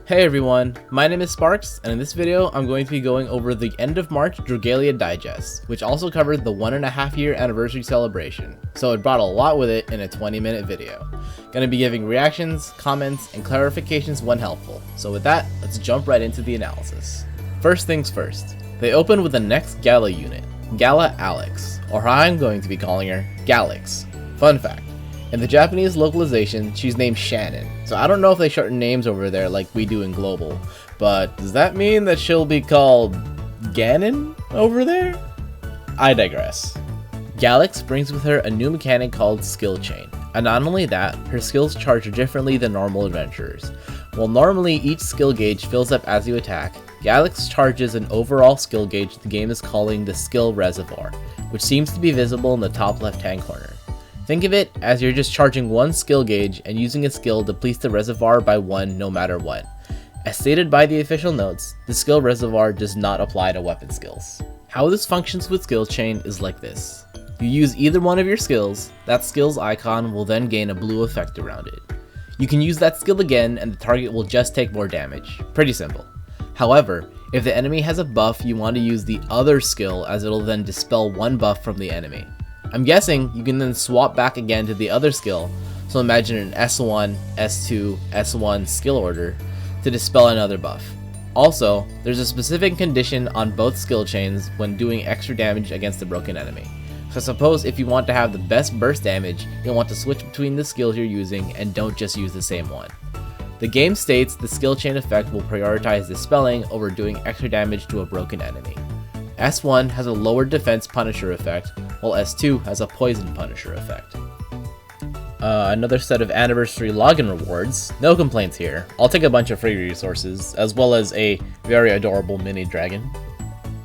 Hey everyone, my name is Sparks, and in this video I'm going to be going over the end of March Dragalia Digest, which also covered the 1.5 year anniversary celebration, so it brought a lot with it in a 20-minute video. Gonna be giving reactions, comments, and clarifications when helpful, so with that, let's jump right into the analysis. First things first, they open with the next Gala unit, Gala Alex, or how I'm going to be calling her, Galax. Fun fact. In the Japanese localization, she's named Shannon, so I don't know if they shorten names over there like we do in Global, but does that mean that she'll be called Ganon over there? I digress. Galax brings with her a new mechanic called Skill Chain, and not only that, her skills charge differently than normal adventurers. While normally each skill gauge fills up as you attack, Galax charges an overall skill gauge the game is calling the Skill Reservoir, which seems to be visible in the top left-hand corner. Think of it as you're just charging one skill gauge and using a skill depletes the reservoir by 1 no matter what. As stated by the official notes, the skill reservoir does not apply to weapon skills. How this functions with skill chain is like this. You use either one of your skills, that skill's icon will then gain a blue effect around it. You can use that skill again and the target will just take more damage. Pretty simple. However, if the enemy has a buff, you want to use the other skill as it'll then dispel one buff from the enemy. I'm guessing you can then swap back again to the other skill, so imagine an S1, S2, S1 skill order to dispel another buff. Also, there's a specific condition on both skill chains when doing extra damage against a broken enemy. So suppose if you want to have the best burst damage, you'll want to switch between the skills you're using and don't just use the same one. The game states the skill chain effect will prioritize dispelling over doing extra damage to a broken enemy. S1 has a lower defense punisher effect, while S2 has a poison punisher effect. Another set of anniversary login rewards. No complaints here. I'll take a bunch of free resources, as well as a very adorable mini dragon.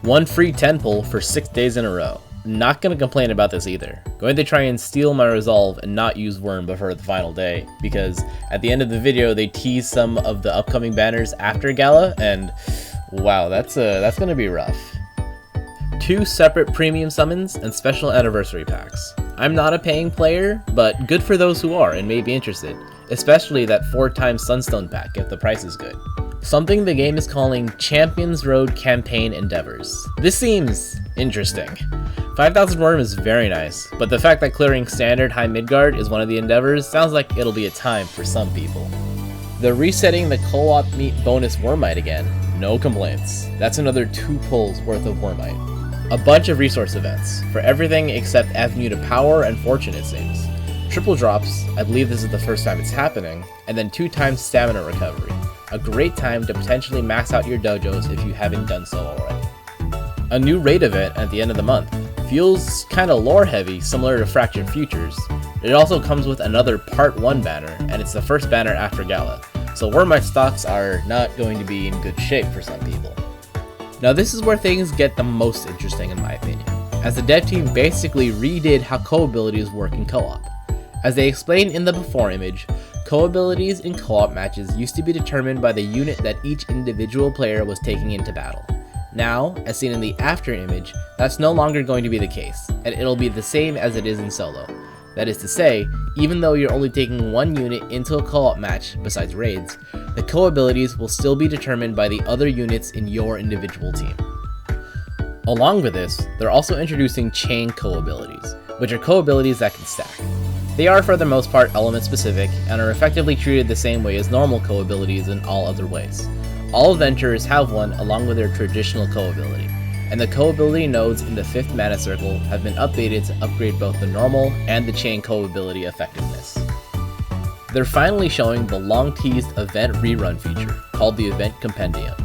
1 free 10 pull for 6 days in a row. Not gonna complain about this either. Going to try and steal my resolve and not use Worm before the final day, because at the end of the video they tease some of the upcoming banners after Gala, and wow, that's gonna be rough. 2 separate premium summons and special anniversary packs. I'm not a paying player, but good for those who are and may be interested, especially that 4x Sunstone pack if the price is good. Something the game is calling Champions Road Campaign Endeavors. This seems interesting. 5000 Worm is very nice, but the fact that clearing standard high Midgard is one of the endeavors sounds like it'll be a time for some people. They're resetting the co-op meet bonus Wormite again. No complaints. That's another 2 pulls worth of Wormite. A bunch of resource events, for everything except Avenue to Power and Fortune it seems. Triple drops, I believe this is the first time it's happening, and then 2 times stamina recovery. A great time to potentially max out your dojos if you haven't done so already. A new raid event at the end of the month. Feels kinda lore heavy, similar to Fractured Futures. It also comes with another Part 1 banner, and it's the first banner after Gala, so Wormite stocks are not going to be in good shape for some people. Now this is where things get the most interesting in my opinion, as the dev team basically redid how co-abilities work in co-op. As they explained in the before image, co-abilities in co-op matches used to be determined by the unit that each individual player was taking into battle. Now, as seen in the after image, that's no longer going to be the case, and it'll be the same as it is in solo. That is to say, even though you're only taking one unit into a co-op match, besides raids, the co-abilities will still be determined by the other units in your individual team. Along with this, they're also introducing chain co-abilities, which are co-abilities that can stack. They are for the most part element specific, and are effectively treated the same way as normal co-abilities in all other ways. All adventurers have one along with their traditional co-ability, and the co-ability nodes in the 5th mana circle have been updated to upgrade both the normal and the chain co-ability effectiveness. They're finally showing the long-teased event rerun feature, called the Event Compendium.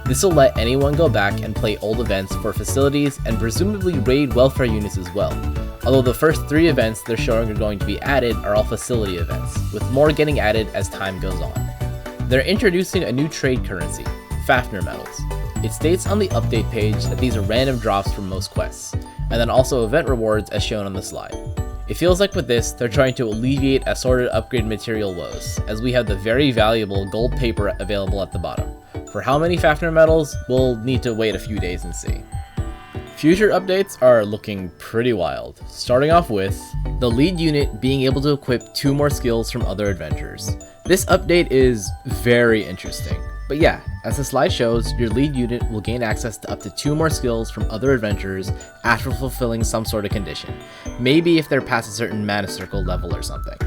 This will let anyone go back and play old events for facilities and presumably raid welfare units as well, although the first 3 events they're showing are going to be added are all facility events, with more getting added as time goes on. They're introducing a new trade currency, Fafnir medals. It states on the update page that these are random drops from most quests, and then also event rewards as shown on the slide. It feels like with this, they're trying to alleviate assorted upgrade material woes, as we have the very valuable gold paper available at the bottom. For how many Fafnir medals, we'll need to wait a few days and see. Future updates are looking pretty wild, starting off with the lead unit being able to equip 2 more skills from other adventurers. This update is very interesting. But yeah, as the slide shows, your lead unit will gain access to up to 2 more skills from other adventurers after fulfilling some sort of condition. Maybe if they're past a certain mana circle level or something.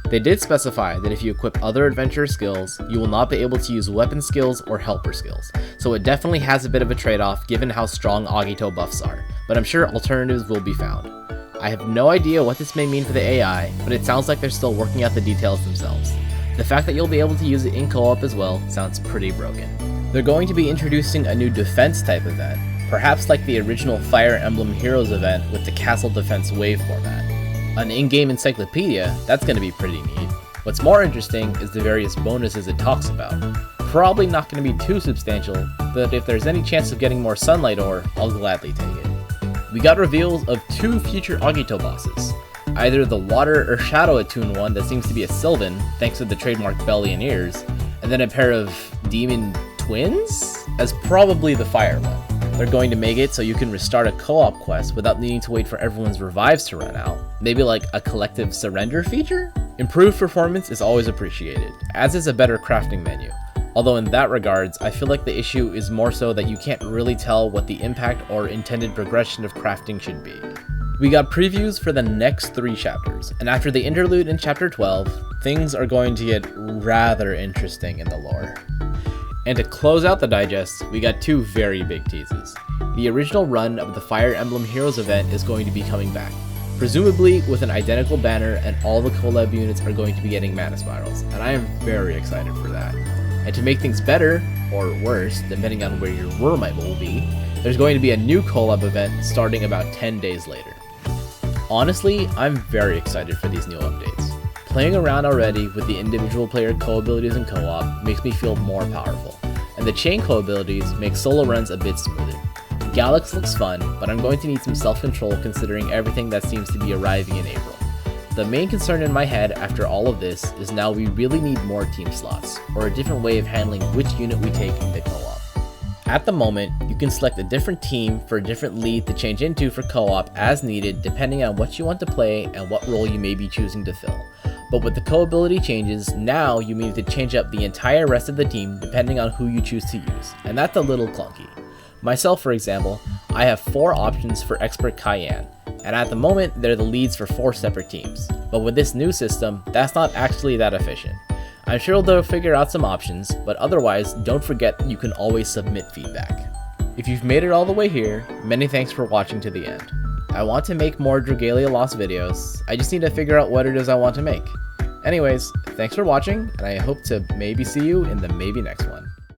They did specify that if you equip other adventurer skills, you will not be able to use weapon skills or helper skills, so it definitely has a bit of a trade-off given how strong Agito buffs are, but I'm sure alternatives will be found. I have no idea what this may mean for the AI, but it sounds like they're still working out the details themselves. The fact that you'll be able to use it in co-op as well sounds pretty broken. They're going to be introducing a new defense type event, perhaps like the original Fire Emblem Heroes event with the Castle Defense Wave format. An in-game encyclopedia, that's going to be pretty neat. What's more interesting is the various bonuses it talks about. Probably not going to be too substantial, but if there's any chance of getting more sunlight ore, I'll gladly take it. We got reveals of 2 future Agito bosses. Either the water or shadow attuned one that seems to be a Sylvan, thanks to the trademark belly and ears, and then a pair of demon twins as probably the fire one. They're going to make it so you can restart a co-op quest without needing to wait for everyone's revives to run out. Maybe like a collective surrender feature? Improved performance is always appreciated, as is a better crafting menu. Although in that regards, I feel like the issue is more so that you can't really tell what the impact or intended progression of crafting should be. We got previews for the next 3 chapters, and after the interlude in chapter 12, things are going to get rather interesting in the lore. And to close out the digest, we got 2 very big teases. The original run of the Fire Emblem Heroes event is going to be coming back, presumably with an identical banner, and all the collab units are going to be getting mana spirals, and I am very excited for that. And to make things better, or worse, depending on where your Wormite will be, there's going to be a new collab event starting about 10 days later. Honestly, I'm very excited for these new updates. Playing around already with the individual player co-abilities in co-op makes me feel more powerful, and the chain co-abilities make solo runs a bit smoother. Gala Alex looks fun, but I'm going to need some self-control considering everything that seems to be arriving in April. The main concern in my head after all of this is now we really need more team slots, or a different way of handling which unit we take into co-op. At the moment, you can select a different team for a different lead to change into for co-op as needed depending on what you want to play and what role you may be choosing to fill. But with the co-ability changes, now you may need to change up the entire rest of the team depending on who you choose to use, and that's a little clunky. Myself, for example, I have 4 options for Expert Cayenne, and at the moment they're the leads for 4 separate teams. But with this new system, that's not actually that efficient. I'm sure they'll figure out some options, but otherwise, don't forget you can always submit feedback. If you've made it all the way here, many thanks for watching to the end. I want to make more Dragalia Lost videos, I just need to figure out what it is I want to make. Anyways, thanks for watching, and I hope to maybe see you in the maybe next one.